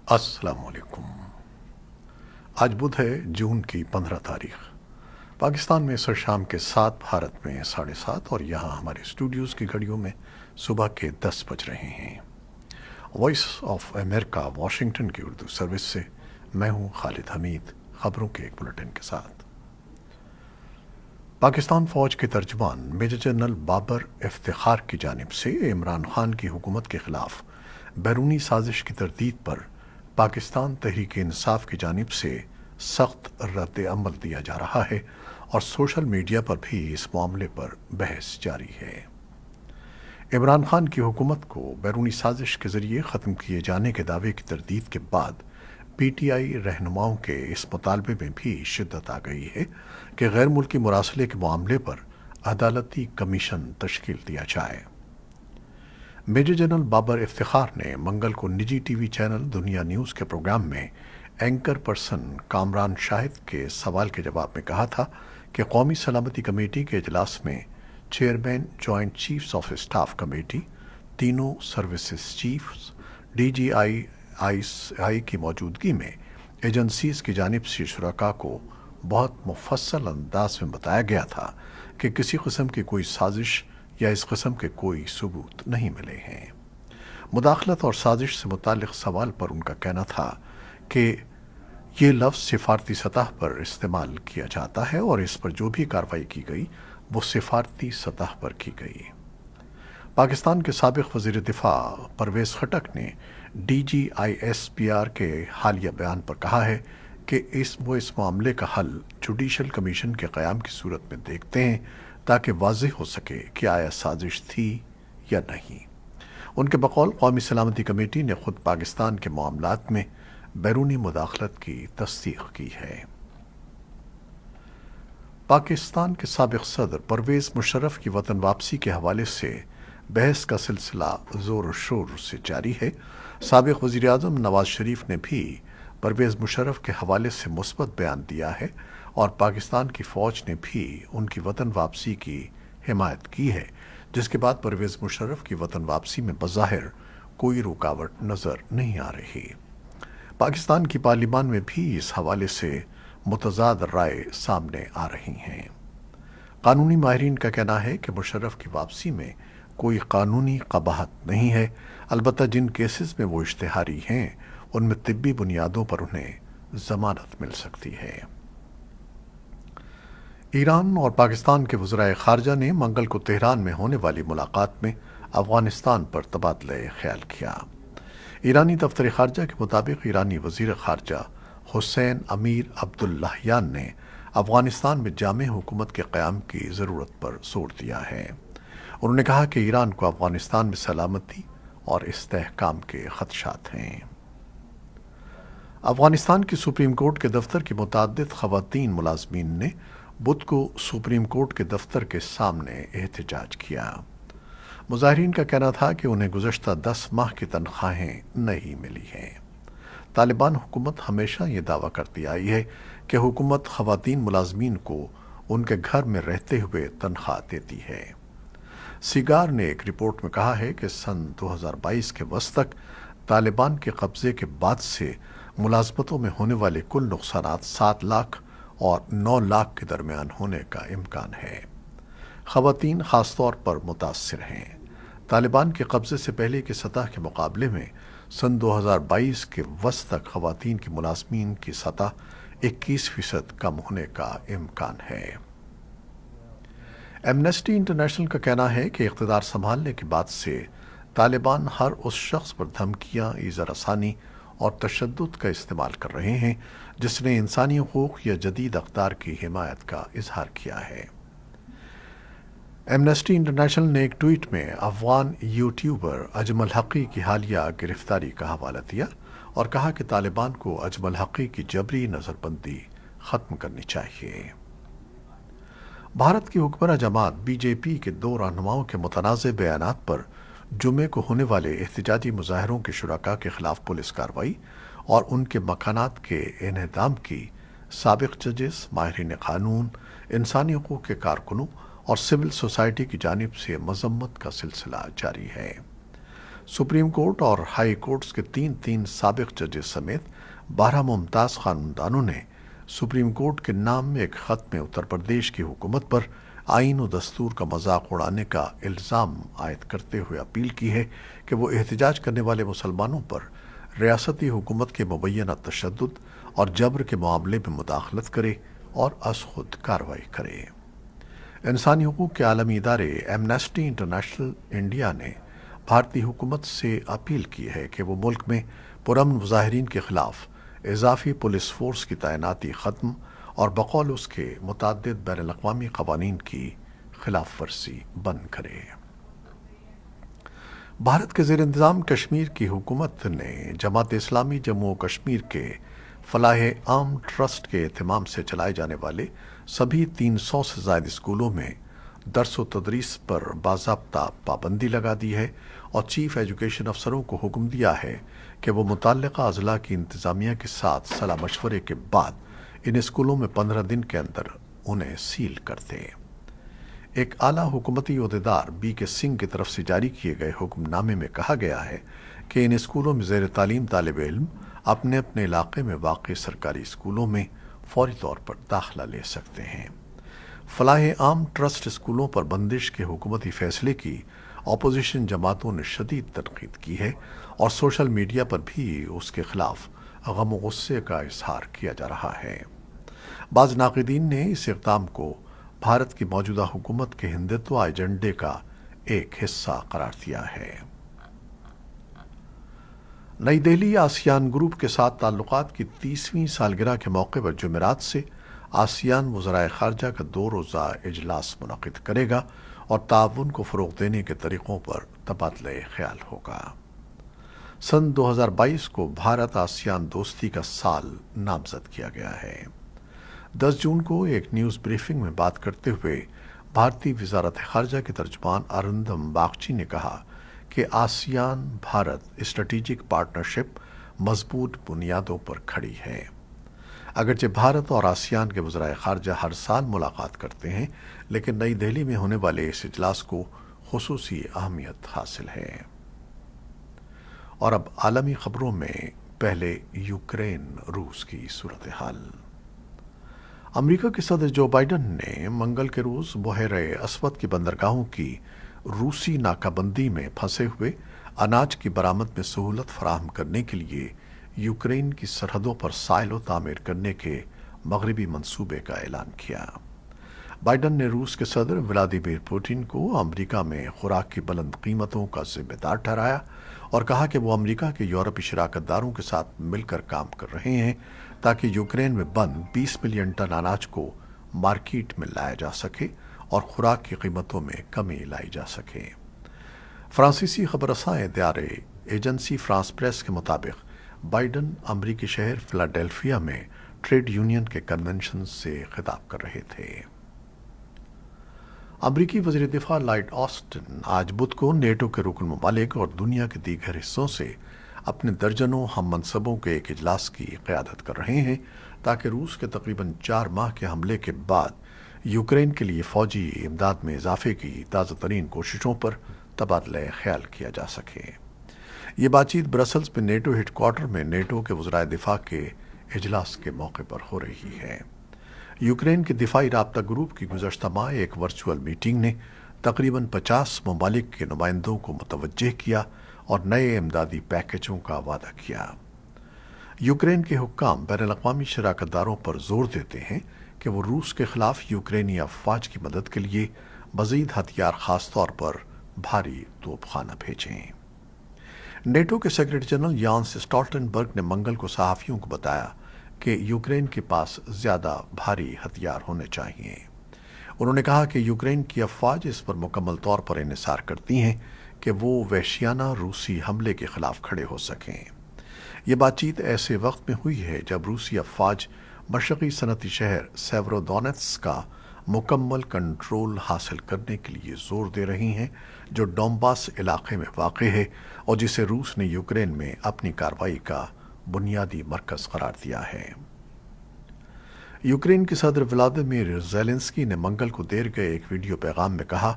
السلام علیکم۔ آج بدھ ہے، جون کی 15 تاریخ۔ پاکستان میں سر شام کے 7، بھارت میں 7:30، اور یہاں ہمارے اسٹوڈیوز کی گھڑیوں میں صبح کے 10 بج رہے ہیں۔ وائس آف امریکہ واشنگٹن کی اردو سروس سے میں ہوں خالد حمید، خبروں کے ایک بلیٹن کے ساتھ۔ پاکستان فوج کے ترجمان میجر جنرل بابر افتخار کی جانب سے عمران خان کی حکومت کے خلاف بیرونی سازش کی تردید پر پاکستان تحریک انصاف کی جانب سے سخت رد عمل دیا جا رہا ہے، اور سوشل میڈیا پر بھی اس معاملے پر بحث جاری ہے۔ عمران خان کی حکومت کو بیرونی سازش کے ذریعے ختم کیے جانے کے دعوے کی تردید کے بعد پی ٹی آئی رہنماؤں کے اس مطالبے میں بھی شدت آ گئی ہے کہ غیر ملکی مراسلے کے معاملے پر عدالتی کمیشن تشکیل دیا جائے۔ میجر جنرل بابر افتخار نے منگل کو نجی ٹی وی چینل دنیا نیوز کے پروگرام میں اینکر پرسن کامران شاہد کے سوال کے جواب میں کہا تھا کہ قومی سلامتی کمیٹی کے اجلاس میں chairman joint chiefs of staff committee, تینوں سروسز چیفز، ڈی جی آئی کی موجودگی میں ایجنسیز کی جانب سے شرکاء کو بہت مفصل انداز میں بتایا گیا تھا کہ کسی قسم کی کوئی سازش یا اس قسم کے کوئی ثبوت نہیں ملے ہیں۔ مداخلت اور سازش سے متعلق سوال پر ان کا کہنا تھا کہ یہ لفظ سفارتی سطح پر استعمال کیا جاتا ہے، اور اس پر جو بھی کارروائی کی گئی وہ سفارتی سطح پر کی گئی۔ پاکستان کے سابق وزیر دفاع پرویز خٹک نے D G I S P R کے حالیہ بیان پر کہا ہے کہ وہ اس معاملے کا حل جوڈیشل کمیشن کے قیام کی صورت میں دیکھتے ہیں، تاکہ واضح ہو سکے کہ آیا سازش تھی یا نہیں۔ ان کے بقول قومی سلامتی کمیٹی نے خود پاکستان کے معاملات میں بیرونی مداخلت کی تصدیق کی ہے۔ پاکستان کے سابق صدر پرویز مشرف کی وطن واپسی کے حوالے سے بحث کا سلسلہ زور و شور سے جاری ہے۔ سابق وزیر اعظم نواز شریف نے بھی پرویز مشرف کے حوالے سے مثبت بیان دیا ہے، اور پاکستان کی فوج نے بھی ان کی وطن واپسی کی حمایت کی ہے، جس کے بعد پرویز مشرف کی وطن واپسی میں بظاہر کوئی رکاوٹ نظر نہیں آ رہی۔ پاکستان کی پارلیمان میں بھی اس حوالے سے متضاد رائے سامنے آ رہی ہیں۔ قانونی ماہرین کا کہنا ہے کہ مشرف کی واپسی میں کوئی قانونی قباحت نہیں ہے، البتہ جن کیسز میں وہ اشتہاری ہیں ان میں طبی بنیادوں پر انہیں ضمانت مل سکتی ہے۔ ایران اور پاکستان کے وزرائے خارجہ نے منگل کو تہران میں ہونے والی ملاقات میں افغانستان پر تبادلہ خیال کیا۔ ایرانی دفتر خارجہ کے مطابق ایرانی وزیر خارجہ حسین امیر عبداللہیان نے افغانستان میں جامع حکومت کے قیام کی ضرورت پر زور دیا ہے۔ انہوں نے کہا کہ ایران کو افغانستان میں سلامتی اور استحکام کے خدشات ہیں۔ افغانستان کی سپریم کورٹ کے دفتر کی متعدد خواتین ملازمین نے بدھ کو سپریم کورٹ کے دفتر کے سامنے احتجاج کیا۔ مظاہرین کا کہنا تھا کہ انہیں گزشتہ 10 ماہ کی تنخواہیں نہیں ملی ہیں۔ طالبان حکومت ہمیشہ یہ دعویٰ کرتی آئی ہے کہ حکومت خواتین ملازمین کو ان کے گھر میں رہتے ہوئے تنخواہ دیتی ہے۔ سیگار نے ایک رپورٹ میں کہا ہے کہ سن 2022 کے وسط تک طالبان کے قبضے کے بعد سے ملازمتوں میں ہونے والے کل نقصانات 7 لاکھ اور 9 لاکھ کے درمیان ہونے کا امکان ہے۔ خواتین خاص طور پر متاثر ہیں۔ طالبان کے قبضے سے پہلے کی سطح کے مقابلے میں سن 2022 کے وسط تک خواتین کی ملازمین کی سطح 21% کم ہونے کا امکان ہے۔ ایمنسٹی انٹرنیشنل کا کہنا ہے کہ اقتدار سنبھالنے کے بعد سے طالبان ہر اس شخص پر دھمکیاں، ایذا رسانی اور تشدد کا استعمال کر رہے ہیں جس نے انسانی حقوق یا جدید اقدار کی حمایت کا اظہار کیا ہے۔ ایمنسٹی انٹرنیشنل نے ایک ٹویٹ میں افغان یوٹیوبر اجمل حقی کی حالیہ گرفتاری کا حوالہ دیا اور کہا کہ طالبان کو اجمل حقی کی جبری نظر بندی ختم کرنی چاہیے۔ بھارت کی حکمراں جماعت بی جے پی کے 2 رہنماؤں کے متنازع بیانات پر جمعے کو ہونے والے احتجاجی مظاہروں کے شرکاء کے خلاف پولیس کارروائی اور ان کے مکانات کے انہدام کی سابق ججز، ماہرین قانون، انسانی حقوق کے کارکنوں اور سول سوسائٹی کی جانب سے مذمت کا سلسلہ جاری ہے۔ सुप्रीम कोर्ट और हाई कोर्ट्स के तीन साबिक जजेस समेत 12 मुमताज़ खानदानों ने सुप्रीम कोर्ट के नाम में एक ख़त में उत्तर प्रदेश की हुकूमत पर आइन और दस्तूर का मजाक उड़ाने का इल्ज़ाम आयद करते हुए अपील की है कि वो एहतजाज करने वाले मुसलमानों पर रियासती हुकूमत के मुबैना तशद्दुद और जबर के मामले में मुदाखलत करे और अज़ खुद कार्रवाई करे। इंसानी हुकूक के आलमी इदारे एमनेस्टी इंटरनेशनल इंडिया ने भारतीय हुकूमत से अपील की है कि वो मुल्क में पुरअमन मुजाहिरीन के ख़िलाफ़ इजाफ़ी पुलिस फ़ोर्स की तैनाती ख़त्म और बक़ौल उसके मुतअद्दिद बैनुल-अक़वामी क़वानीन की खिलाफ वर्जी बंद करे। भारत के ज़ेर इंतज़ाम कश्मीर की हुकूमत ने जमात इस्लामी जम्मू और कश्मीर के फलाह-ए-आम ट्रस्ट के एहतमाम से चलाए जाने वाले सभी 300 से ज़ायद स्कूलों में दर्स व तदरीस पर बाज़ाब्ता पाबंदी लगा दी है और चीफ़ एजुकेशन अफसरों को हुक्म दिया है कि वो मुतल्लिक़ा अज़ला की इंतज़ामिया के साथ सलाह मशवरे के बाद इन स्कूलों में 15 दिन के अंदर उन्हें सील कर दें। एक आला हुकूमती ओहदेदार BK सिंह की तरफ से जारी किए गए हुक्मनामे में कहा गया है कि इन स्कूलों में ज़ेर तालीम तालिब इल्म अपने अपने इलाके में वाक़ई सरकारी स्कूलों में फौरी तौर पर दाखिला ले सकते हैं। फलाह-ए-आम ट्रस्ट स्कूलों पर बंदिश के हुकूमती फ़ैसले की अपोजिशन जमातों ने शदीद तनक़ीद की है और सोशल मीडिया पर भी उसके ख़िलाफ़ गम व गुस्से का इजहार किया जा रहा है। बाज़ नाक़िदीन ने इस इक़दाम को भारत की मौजूदा हुकूमत के हिंदुत्व एजेंडे का एक हिस्सा करार दिया है। नई दिल्ली आसियान ग्रुप के साथ ताल्लुकात की 30वीं सालगिरह के मौके पर जुमेरात से आसियान वज़राए ख़ारजा का 2 रोज़ा इजलास मुनक़िद करेगा और ताउन को फ़रोग़ देने के तरीक़ों पर तबादला ख़याल होगा। सन 2022 को भारत आसियान दोस्ती का साल नामज़द किया गया है। 10 जून को एक न्यूज़ ब्रीफिंग में बात करते हुए भारतीय वज़ारत ख़ारजा के तर्जुमान अरिंदम बागची ने कहा कि आसियान भारत स्ट्रेटेजिक पार्टनरशिप मजबूत बुनियादों पर खड़ी है। अगरचे भारत और आसियान के वज़राए ख़ारजा हर साल मुलाकात करते हैं, लेकिन नई दिल्ली में होने वाले इस इजलास को खुसूसी अहमियत हासिल है। और अब आलमी ख़बरों में पहले यूक्रेन रूस की सूरत हाल। अमेरिका के सदर जो बाइडन ने मंगल के रोज़ बहरे अस्वद की बंदरगाहों की रूसी नाकाबंदी में फंसे हुए अनाज की बरामद में सहूलत फराहम करने के लिए यूक्रेन की सरहदों पर साइलो तामीर करने के मगरबी मंसूबे का ऐलान किया। बाइडन ने रूस के सदर व्लादिमीर पुतिन को अमेरिका में खुराक की बुलंद कीमतों का जिम्मेदार ठहराया और कहा कि वो अमेरिका के यूरोपी शराकतदारों के साथ मिलकर काम कर रहे हैं ताकि यूक्रेन में बंद 20 मिलियन टन अनाज को मार्केट में लाया जा सके और खुराक की कीमतों में कमी लाई जा सके। फ्रांसीसी खबरसां इदारे एजेंसी फ्रांस प्रेस के मुताबिक बाइडन अमरीकी शहर फिलाडेल्फिया में ट्रेड यूनियन के कन्वेंशन से खिताब कर रहे थे। अमरीकी वज़ीर दिफा लॉयड ऑस्टिन आज बुध को नेटो के रुकन ममालिक और दुनिया के दीगर हिस्सों से अपने दर्जनों हम मनसबों के एक इजलास की क़यादत कर रहे हैं ताकि रूस के तकरीबन 4 माह के हमले के बाद यूक्रेन के लिए फ़ौजी इमदाद में इजाफे की ताज़ा तरीन कोशिशों पर तबादला ख्याल किया जा सके। ये बातचीत ब्रसल्स में नेटो हेडक्वार्टर में नेटो के वज़राए दिफा के इजलास के मौके पर हो रही है। यूक्रेन के दिफाई राब्ता ग्रुप की गुज़श्ता माह एक वर्चुअल मीटिंग ने तकरीबन 50 ममालिक के नुमाइंदों को मुतवज्जे किया और नए इमदादी पैकेजों का वादा किया। यूक्रेन के हुक्काम बैनुल-अक़वामी शराकतदारों पर जोर देते हैं कि वो रूस के ख़िलाफ़ यूक्रेनी अफ़वाज की मदद के लिए मज़ीद हथियार ख़ास तौर पर भारी तोपखाना भेजें। नेटो के सेक्रेटरी जनरल यान्स स्टॉल्टनबर्ग ने मंगल को सहाफ़ियों को बताया कि यूक्रेन के पास ज़्यादा भारी हथियार होने चाहिए। उन्होंने कहा कि यूक्रेन की अफ़वाज इस पर मुकम्मल तौर पर इन्हिसार करती हैं कि वो वहशियाना रूसी हमले के ख़िलाफ़ खड़े हो सकें। ये बातचीत ऐसे वक्त में हुई है जब रूसी अफ़वाज मशरक़ी सनती शहर सेवरोदोनेत्स्क का मुकम्मल कंट्रोल हासिल करने के लिए ज़ोर दे रही हैं, जो डोंबास इलाके में वाक़ है और जिसे रूस ने यूक्रेन में अपनी कार्रवाई का बुनियादी मरकज़ करार दिया है। यूक्रेन के सदर व्लादिमीर ज़ेलेंस्की ने मंगल को देर गए एक वीडियो पैगाम में कहा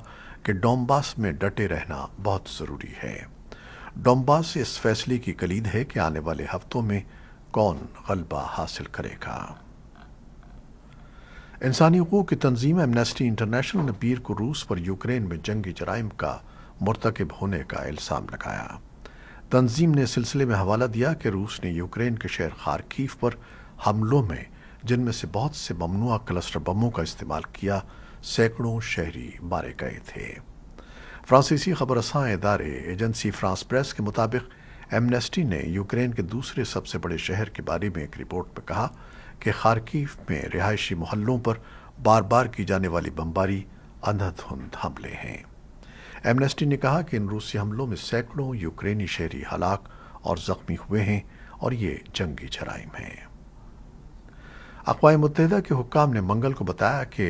कि डोंबास में डटे रहना बहुत ज़रूरी है। डोंबास इस फैसले की कलीद है कि आने वाले हफ्तों में कौन गलबा हासिल करेगा। इंसानी हकूक़ की तंजीम एमनेस्टी इंटरनेशनल ने पीर को रूस पर यूक्रेन में जंगी जराइम का मुर्तकिब होने का इल्ज़ाम लगाया। तंजीम ने इस सिलसिले में हवाला दिया कि रूस ने यूक्रेन के शहर खार्कीव पर हमलों में, जिनमें से बहुत से ममनुआ क्लस्टर बमों का इस्तेमाल किया, सैकड़ों शहरी मारे गए थे। फ्रांसीसी खबरसां इदारे एजेंसी फ्रांस प्रेस के मुताबिक एमनेस्टी ने यूक्रेन के दूसरे सबसे बड़े शहर के बारे में एक रिपोर्ट में कहा कि खार्कीव में रिहायशी मोहल्लों पर बार बार की जाने वाली बमबारी अंधाधुंध हमले हैं। एमनेस्टी ने कहा कि इन रूसी हमलों में सैकड़ों यूक्रेनी शहरी हलाक और जख्मी हुए हैं और ये जंगी जराइम हैं। अक़वाम मुत्तहिदा के हुक्काम ने मंगल को बताया कि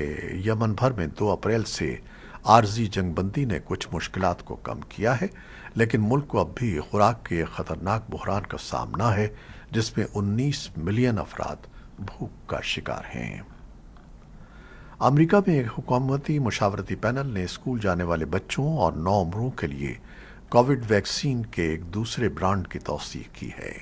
यमन भर में 2 अप्रैल से आरजी जंगबंदी ने कुछ मुश्किलात को कम किया है, लेकिन मुल्क को अब भी खुराक के खतरनाक बहरान का सामना है, जिसमें 19 मिलियन अफराद भूख का शिकार हैं। अमेरिका में एक हुकूमती मुशावरती पैनल ने स्कूल जाने वाले बच्चों और नौउम्रों के लिए कोविड वैक्सीन के एक दूसरे ब्रांड की तौसीक की है।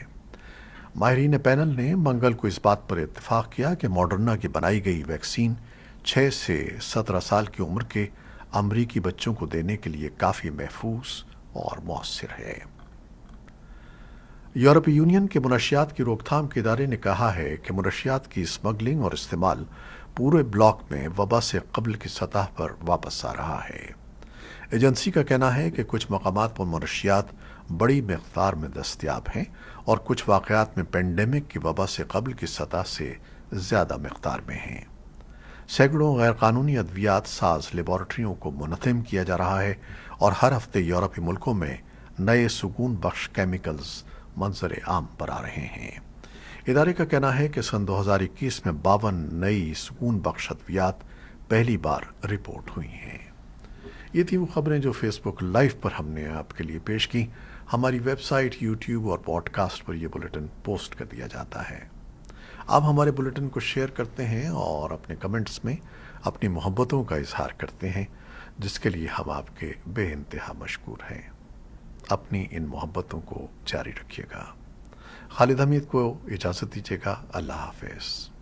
माहिरीन पैनल ने मंगल को इस बात पर इत्तेफाक किया कि मॉडर्ना की बनाई गई वैक्सीन 6 से 17 साल की उम्र के अमरीकी बच्चों को देने के लिए काफ़ी महफूज और मौसर है। यूरोपीय यूनियन के मुनशियात की रोकथाम के इदारे ने कहा है कि मुनशियात की स्मगलिंग और इस्तेमाल पूरे ब्लॉक में वबा से कब्ल की सतह पर वापस आ रहा है। एजेंसी का कहना है कि कुछ मकामात पर मुनशियात बड़ी मिक़दार में दस्तयाब हैं और कुछ वाक़यात में पेंडेमिक की वबा से कब्ल की सतह से ज़्यादा मिक़दार में हैं। सैकड़ों गैरकानूनी अद्वियात साज लेबॉरेटरियों को मुनज़्ज़म किया जा रहा है और हर हफ्ते यूरोपीय मुल्कों में नए सुकून बख्श केमिकल्स मंजर आम पर आ रहे हैं। इदारे का कहना है कि सन 2021 में 52 नई सुकून बख्श अद्वियात पहली बार रिपोर्ट हुई हैं। ये थी वो खबरें जो फेसबुक लाइव पर हमने आपके लिए पेश की। हमारी वेबसाइट, यूट्यूब और पॉडकास्ट पर यह बुलेटिन पोस्ट कर दिया जाता है। आप हमारे बुलेटिन को शेयर करते हैं और अपने कमेंट्स में अपनी मोहब्बतों का इजहार करते हैं, जिसके लिए हम आपके बेइंतहा मशकूर हैं। अपनी इन मोहब्बतों को जारी रखिएगा। खालिद हमीद को इजाज़त दीजिएगा। अल्लाह हाफ़िज़।